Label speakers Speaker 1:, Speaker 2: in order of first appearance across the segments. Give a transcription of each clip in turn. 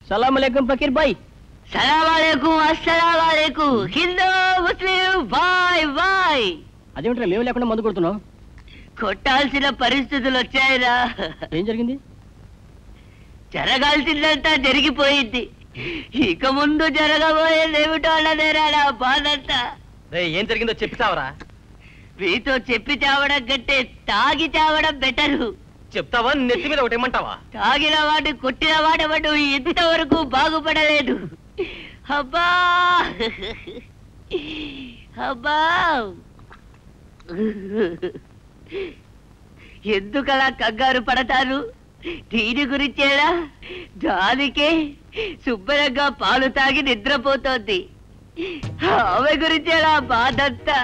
Speaker 1: సలాం అలైకుం ఫకీర్ భాయ్.
Speaker 2: సలాం అలైకుం, అస్సలాం అలైకుం. హిందూ ముస్లిం బాయ్ బాయ్.
Speaker 1: అదేమిట్రా మేము లేకుండా మందు కొడుతున్నావు?
Speaker 2: కొట్టాల్సిన పరిస్థితులు వచ్చాయిరా.
Speaker 1: ఏం జరిగింది?
Speaker 2: జరగాల్సిందంతా జరిగిపోయింది. ఇక ముందు జరగబోయేది ఏమిటో అన్నదేరా నా బాధంతా.
Speaker 1: ఏం జరిగిందో చెప్పి చావరా.
Speaker 2: మీతో చెప్పి చావడం కంటే తాగి చావడం బెటరు.
Speaker 1: చెప్తావా? నెత్తి మీద ఒకటి ఇమ్మంటావా?
Speaker 2: తాగిన వాడు కొట్టిన వాడు ఇంతవరకు బాగుపడలేదు. అబ్బా అబ్బా, ఎందుకలా కంగారు పడతారు? దీని గురించేలా? దానికే శుభ్రంగా పాలు తాగి నిద్రపోతోంది. ఆమె గురించేలా బాధంతా.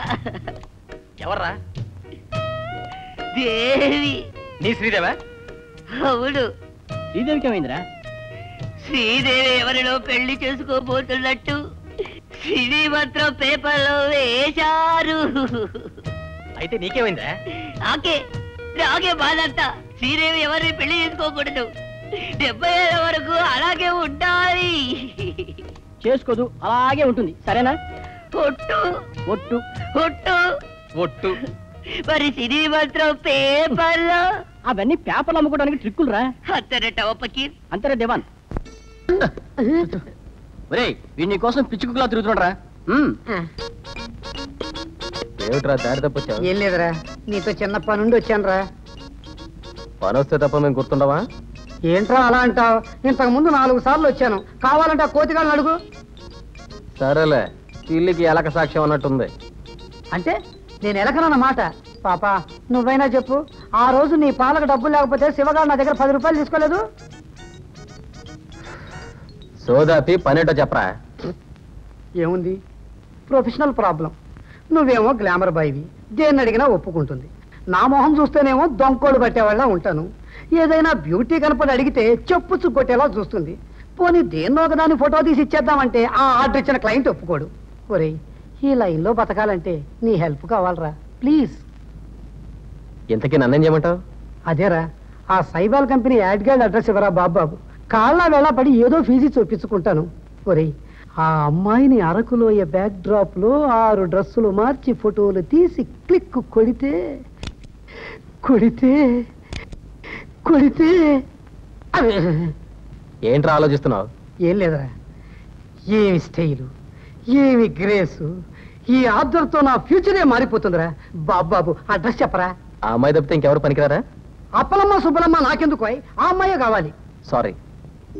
Speaker 1: ఎవర్రా?
Speaker 2: దేవి.
Speaker 1: నీ శ్రీదేవా?
Speaker 2: అవును.
Speaker 1: శ్రీదేవికి ఏమైందిరా?
Speaker 2: శ్రీదేవి ఎవరిలో పెళ్లి చేసుకోబోతున్నట్టు శ్రీమంత్రం పేపర్లో వేశారు.
Speaker 1: అయితే నీకేమైందిరా?
Speaker 2: నాకే బాధంతా. శ్రీదేవి ఎవరిని పెళ్లి చేసుకోకూడదు. 70 ఏళ్ల వరకు అలాగే ఉండాలి.
Speaker 1: చేసుకోదు, అలాగే ఉంటుంది. సరేనా?
Speaker 2: ఒట్టు
Speaker 1: ఒట్టు
Speaker 2: ఒట్టు
Speaker 1: ఒట్టు.
Speaker 2: మరి శ్రీమంత్రం పేపర్లో
Speaker 1: అవన్నీ పేపర్లు అమ్ముకోవడానికి ట్రిక్కులు రా.
Speaker 2: అంతేనట ఫకీర్.
Speaker 1: అంతేనా దేవాన్? ఒరేయ్, వీడి కోసం పిచ్చి కుక్కలా తిరుగుతున్నాడు రా. ఏమిట్రా దారి తప్పొచ్చావు?
Speaker 3: ఏం లేదురా, నీతో చిన్న పని నుండి వచ్చాను రా.
Speaker 1: పని వస్తే తప్ప మేము గుర్తుండవా?
Speaker 3: ఏంట్రా అలా అంటావు? ఇంతకు ముందు 4 సార్లు వచ్చాను. కావాలంటే ఆ కోతిగాళ్ళని అడుగు.
Speaker 1: సరేలే, ఇల్లుకి ఎలక సాక్ష్యం అన్నట్టుంది.
Speaker 3: అంటే నేను ఎలకనన్నమాట. పాప నువ్వైనా చెప్పు, ఆ రోజు నీ పాలకు డబ్బులు లేకపోతే శివగారు నా దగ్గర 10 రూపాయలు తీసుకోలేదు.
Speaker 1: సోదాపి పనేటో చెప్పరా.
Speaker 3: ఏముంది, ప్రొఫెషనల్ ప్రాబ్లం. నువ్వేమో గ్లామర్ బాయ్వి, దేన్ని అడిగినా ఒప్పుకుంటుంది. నా మొహం చూస్తేనేమో దొంకోడు పట్టేవాళ్ళ ఉంటాను. ఏదైనా బ్యూటీ కనపడి అడిగితే చెప్పుచ్చు కొట్టేలా చూస్తుంది. పోనీ దేన్నో ఒకదాన్ని ఫోటో తీసి ఇచ్చేద్దామంటే ఆ ఆర్డర్ ఇచ్చిన క్లయింట్ ఒప్పుకోడు. ఒరేయ్, ఈ లైన్లో బతకాలంటే నీ హెల్ప్ కావాలరా, ప్లీజ్.
Speaker 1: ఇంతకీ నన్నేం చేయమంటావు?
Speaker 3: అదేరా, ఆ సైబాల్ కంపెనీ యాడ్ గైడ్ అడ్రస్ ఇవ్వరా బాబు. కాళ్ళ వేళ పడి ఏదో ఫీజు చూపించుకుంటాను. ఒరేయ్, ఆ అమ్మాయిని అరకులోయ బ్యాక్ డ్రాప్ లో 6 డ్రెస్సులు మార్చి ఫోటోలు తీసి క్లిక్ కొడితే కొడితే కొడితే
Speaker 1: ఏంట్రా ఆలోచిస్తున్నావు?
Speaker 3: ఏం లేదురా, ఏమి స్టైలు, ఏమి గ్రేసు. ఈ ఆర్డర్తో నా ఫ్యూచరే మారిపోతుందిరా. బాబు అడ్రస్ చెప్పరా.
Speaker 1: ఆ అమ్మాయి తప్పితే ఇంకెవరు పనికిరారా?
Speaker 3: అప్పలమ్మ సుబ్బలమ్మ నాకెందుకు, ఆ అమ్మాయే కావాలి.
Speaker 1: సారీ,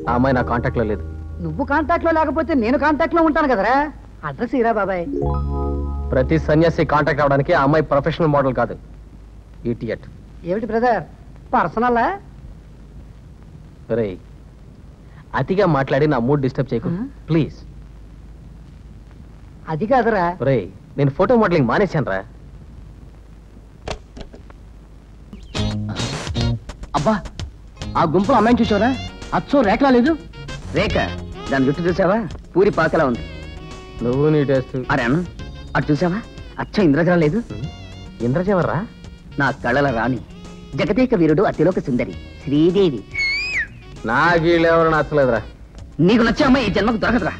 Speaker 1: ఆ అమ్మాయి నా కాంటాక్ట్ లో లేదు.
Speaker 3: నువ్వు కాంటాక్ట్ లో లేకపోతే నేను కాంటాక్ట్ లో ఉంటాను కదరా. అడ్రస్ ఇరా బాబాయ్.
Speaker 1: ప్రతి సన్యాసి కాంటాక్ట్ అవడానికి ఆ అమ్మాయి ప్రొఫెషనల్ మోడల్ కాదు, ఇడియట్.
Speaker 3: ఏమిటి బ్రదర్, పర్సనలా?
Speaker 1: రేయ్, అతిగా మాట్లాడి నా మూడ్ డిస్టర్బ్ చేయకు ప్లీజ్.
Speaker 3: అది కాదురా.
Speaker 1: రేయ్, నేను ఫోటో మోడలింగ్ మానేశాను రా. అబ్బా, ఆ గుంపులో అమ్మాయిని చూసావరా? అచ్చో రేఖలా లేదు.
Speaker 4: రేఖ, దాని జుట్టు చూసావా? పూరి పాకలా ఉంది.
Speaker 1: నువ్వు నీ టేస్ట్.
Speaker 4: అరే అన్న, అటు చూసావా? అచ్చ ఇంద్రజా లేదు.
Speaker 1: ఇంద్రజెవర్రా?
Speaker 4: నా కళల రాణి, జగదేక వీరుడు, అతిలోక సుందరి శ్రీదేవి.
Speaker 1: నాకు వీళ్ళెవరు నచ్చలేదురా.
Speaker 4: నీకు నచ్చే అమ్మాయి ఈ జన్మకు దొరకదురా.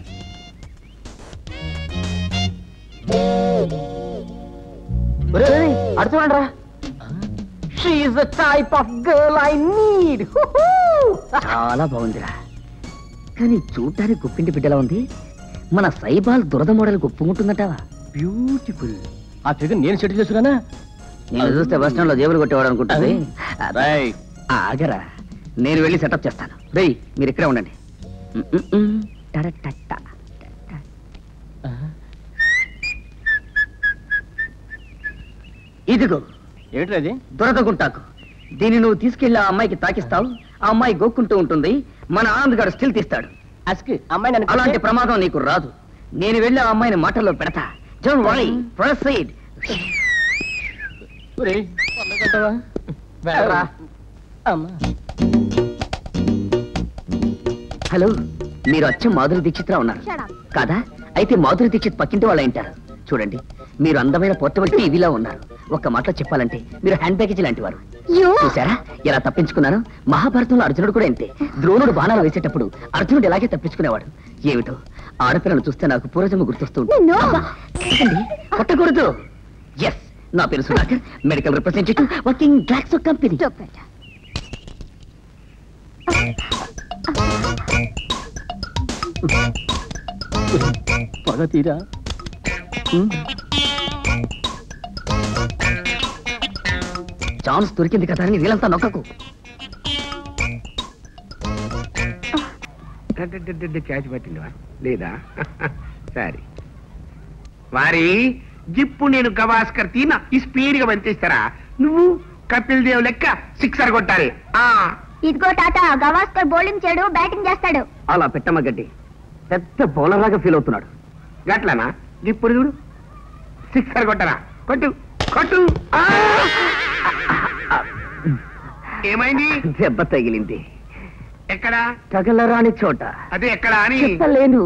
Speaker 1: అటు చూడండి రా. She is the type of girl I need.
Speaker 4: చాలా బాగుందిరా, కానీ చూడ్డానికి గుప్పింటి బిడ్డలా ఉంది. మన సైబాల్ దురద మోడల్ ఒప్పుకుంటుందటవా?
Speaker 1: బ్యూటిఫుల్. ఆ ఫిగర్ నేను సెటిల్ చేసుకున్నానా?
Speaker 4: నేను చూస్తే బస్ స్టాండ్ లో జేబులు కొట్టేవాడు అనుకుంటుంది. ఆగరా, నేను వెళ్ళి సెటప్ చేస్తాను. రేయ్, మీరు ఇక్కడే ఉండండి. ఇదిగో
Speaker 1: ఏమిటది?
Speaker 4: దురద గుంటాకు. దీన్ని నువ్వు తీసుకెళ్లి ఆ అమ్మాయికి తాకిస్తావు. ఆ అమ్మాయి గోక్కుంటూ ఉంటుంది. మన ఆనంద్ గారు స్టిల్ తీస్తాడు.
Speaker 1: అమ్మాయి
Speaker 4: అలాంటి ప్రమాదం నీకు రాదు. నేను వెళ్ళి ఆ అమ్మాయిని మాటల్లో పెడతా. Don't worry, proceed. హలో, మీరు అచ్చం మాధురి దీక్షిత్రా ఉన్నారు కాదా? అయితే మాధురి దీక్షిత్ పక్కింటి వాళ్ళ ఉంటారు. చూడండి, మీరు అందమైన పోర్టబుల్ టీవీలా ఉన్నారు. ఒక్క మాటలో చెప్పాలంటే మీరు హ్యాండ్ బ్యాగేజ్ లాంటి వారు. చూసారా ఎలా తప్పించుకున్నాను? మహాభారతంలో అర్జునుడు కూడా అంతే. ద్రోణుడు బాణాలు వేసేటప్పుడు అర్జునుడు ఎలాగే తప్పించుకునేవాడు. ఏమిటో ఆడపిల్లలు చూస్తే నాకు పూర్వజన్మ గుర్తొస్తూ కొట్టకూడదు. ఎస్, నా పేరు Sudhakar, medical representative, working Glaxo company. పగ తీరా ఛాన్స్ దొరికింది కదా అని వీళ్ళంతా నొక్కకు.
Speaker 5: క్యాచ్ పట్టిందివా లేదా? సరే వారి జిప్పు నేను గవాస్కర్ తీన ఈ స్పీడ్ గా పంపిస్తారా? నువ్వు కపిల్ దేవ్ లెక్క సిక్సర్ కొట్టాలి.
Speaker 6: ఇదిగో తాత, గవాస్కర్ బౌలింగ్ చేయడు, బ్యాటింగ్ చేస్తాడు.
Speaker 4: అలా పెట్టమ్మ గడ్డి, పెద్ద బౌలర్ లాగా ఫీల్ అవుతున్నాడు.
Speaker 5: గట్లనా? ఇప్పుడు చూడు, సిక్సర్ కొట్టరా? కొట్టు కొట్టు. ఏమైంది?
Speaker 4: దెబ్బ తగిలింది.
Speaker 5: ఎక్కడ?
Speaker 4: తగలరాని చోట.
Speaker 5: అదే ఎక్కడ అని
Speaker 4: చెప్పలేను.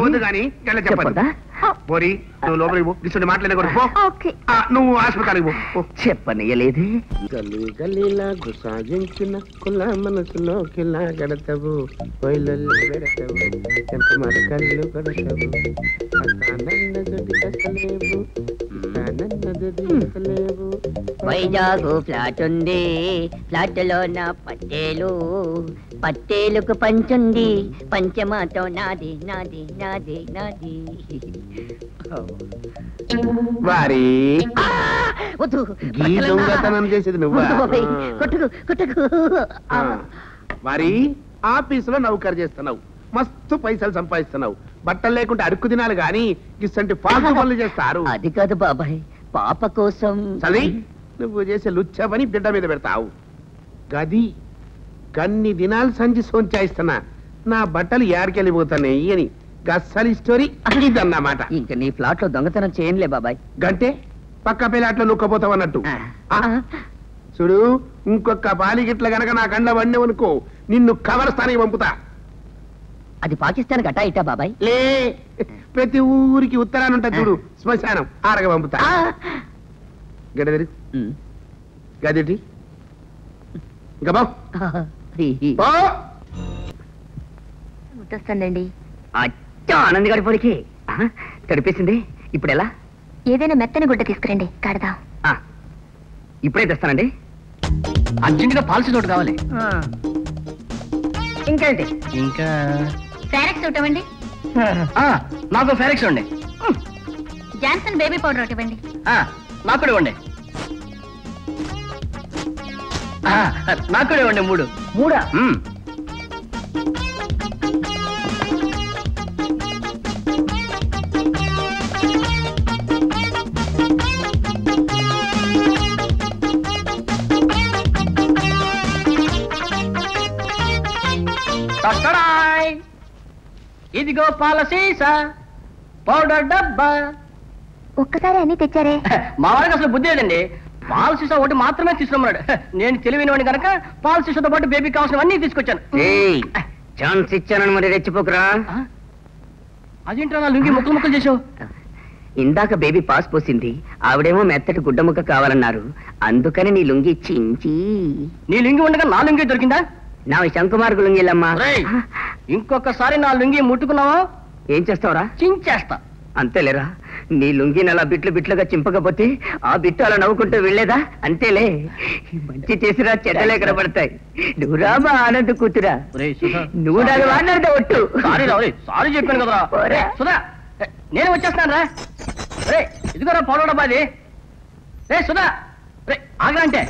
Speaker 5: వద్దు గాని గల చెప్పదా? పోరి, నువ్వు లోపలికి పో. గిసుండి మాట్లాడకూడదు. నువ్వు ఆసుపత్రికి పో.
Speaker 4: చెప్పనీయలేదే.
Speaker 5: గల్లీ గల్లీలా గుసాగించిన కుల మనసులో కిలా గడతవు, కొయ్యలు పెడతావు, ఎంత మరకళ్ళు కొడతావు,
Speaker 4: వైజాగు ఫ్లాట్ ఉంది, ఫ్లాట్ లో నా పట్టేలు, పట్టేలుకు పంచుంది, పంచమాతో నాది నాది నాది నాది.
Speaker 5: వారి
Speaker 4: వద్దు,
Speaker 5: ఈ దొంగతనం చేసేది నువ్వా?
Speaker 4: కొట్టుకు కొట్టుకు.
Speaker 5: వారి ఆఫీసులో నౌకరు చేస్తున్నావు, మస్తు పైసలు సంపాదిస్తున్నావు, బట్టలు లేకుండా అడుక్కు తినాలి గాని ఇసంటి ఫాల్తు పనులు చేస్తారు.
Speaker 4: అది కాదు బాబాయ్, పాప కోసం.
Speaker 5: చది నువ్వు చేసే లుచ్చ పని బిడ్డ మీద పెడతావు. గది కన్ని దినాలు సంచి సోంచాయిస్తున్నా, నా బట్టలు యారికెళ్ళిపోతున్నాయి అని గస్సలి స్టోరీ ఇదన్నమాట.
Speaker 4: ఇంకా నీ ఫ్లాట్ లో దొంగతనం చేయనులే బాబాయ్.
Speaker 5: గంటే పక్క పిల్లాట్లో నొక్కపోతావు అన్నట్టు. చూడు, ఇంకొక బాలిగిట్ల గనక నా కండ్ల వండేవనుకో, నిన్ను కవరస్థానికి పంపుతా.
Speaker 4: అది పాకిస్తాన్ గట్టా ఇట్టా బాబాయ్?
Speaker 5: లే, ప్రతి ఊరికి ఉత్తరాన్ని ఉంటా చూడు శ్మశానం, ఆరగ పంపుతా. గడదరి గదిటి ఇంకా బావు
Speaker 6: గుర్తొస్తుందండి.
Speaker 4: ఆనంద్ గారి పొడికి తడిపేసింది. ఇప్పుడు ఎలా?
Speaker 6: ఏదైనా మెత్తని గుడ్డ తీసుకురండి, కడదాం.
Speaker 4: ఇప్పుడే తెస్తానండి. అర్జెంటుగా పాలసీ తోటి కావాలి. ఇంకేంటి? ఇంకా
Speaker 6: ఫారెక్స్ ఒకటి ఇవ్వండి.
Speaker 4: నాకు ఫారెక్స్ ఉండే.
Speaker 6: జాన్సన్ బేబీ పౌడర్ ఒకటి ఇవ్వండి.
Speaker 4: నాకు కూడా ఇవ్వండి. నాకు కూడా ఇవ్వండి. మూడా? ఇదిగో పాల సీసా, పౌడర్ డబ్బా.
Speaker 6: ఒక్కసారి అన్ని తెచ్చారే.
Speaker 4: మా వారికి అసలు బుద్ధి లేదండి. పాల సీసా ఒకటి మాత్రమే తీసుకున్నాడు. నేను తెలివినవాడిని కనుక పాల సీసాతో పాటు బేబీ కావాల్సినవన్నీ తీసుకొచ్చాను. ఛాన్స్ ఇచ్చానని మరి రెచ్చిపోకురా. అదేంటో నా లుంగి ముక్కలు ముక్కలు చేసావు. ఇందాక బేబీ పాస్ పోసింది, ఆవిడేమో మెత్తటి గుడ్డ ముక్క కావాలన్నారు, అందుకని నీ లుంగి చించి. నీ లుంగి ఉండగా నా లుంగి దొరికిందా? నా శంకుమార్గు లుంగిలమ్మా. ఇంకొకసారి నా లుంగి ముట్టుకున్నావా ఏం చేస్తావురా? చించేస్తా. అంతేలేరా, నీ లుంగిని అలా బిట్లు బిట్లుగా చింపకపోతే ఆ బిట్టు అలా నవ్వుకుంటూ వెళ్ళేదా? అంతేలే, మంచి చేసిరా చెడ్డలే కనబడతాయి. నువ్వు రామా ఆనంద్ కూతురా, నువ్వు నాకు మాట్లాడితే ఒట్టు. సారీ చెప్పాను కదరా. సుధా, నేను వచ్చేస్తాను రా. ఇదిగోరా పౌడర్ డబ్బా. అది రే సుధా, ఆగరా అంటే